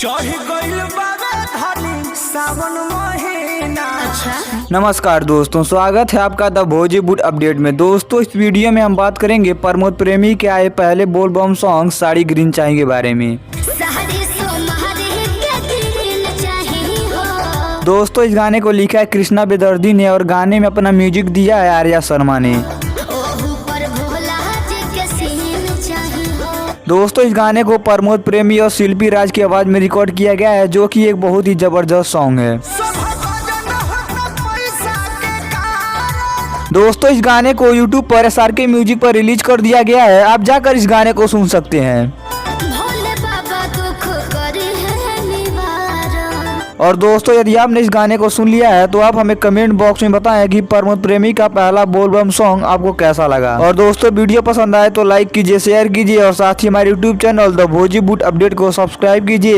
चढ़ गइल बाबे धनी सावन महीना। नमस्कार दोस्तों, स्वागत है आपका द बॉलीवुड अपडेट में। दोस्तों, इस वीडियो में हम बात करेंगे प्रमोद प्रेमी के आए पहले बोलबम सॉन्ग साड़ी ग्रीन चाय के बारे में। दोस्तों, इस गाने को लिखा है कृष्णा बेदर्दी ने और गाने में अपना म्यूजिक दिया है आर्या शर्मा ने। दोस्तों, इस गाने को प्रमोद प्रेमी और शिल्पी राज की आवाज में रिकॉर्ड किया गया है, जो कि एक बहुत ही जबरदस्त सॉन्ग है। दोस्तों, इस गाने को YouTube पर SRK म्यूजिक पर रिलीज कर दिया गया है। आप जाकर इस गाने को सुन सकते हैं। और दोस्तों, यदि आपने इस गाने को सुन लिया है तो आप हमें कमेंट बॉक्स में बताएं कि प्रमोद प्रेमी का पहला बोलबम सॉन्ग आपको कैसा लगा। और दोस्तों, वीडियो पसंद आए तो लाइक कीजिए, शेयर कीजिए और साथ ही हमारे YouTube चैनल द बॉलीवुड अपडेट को सब्सक्राइब कीजिए।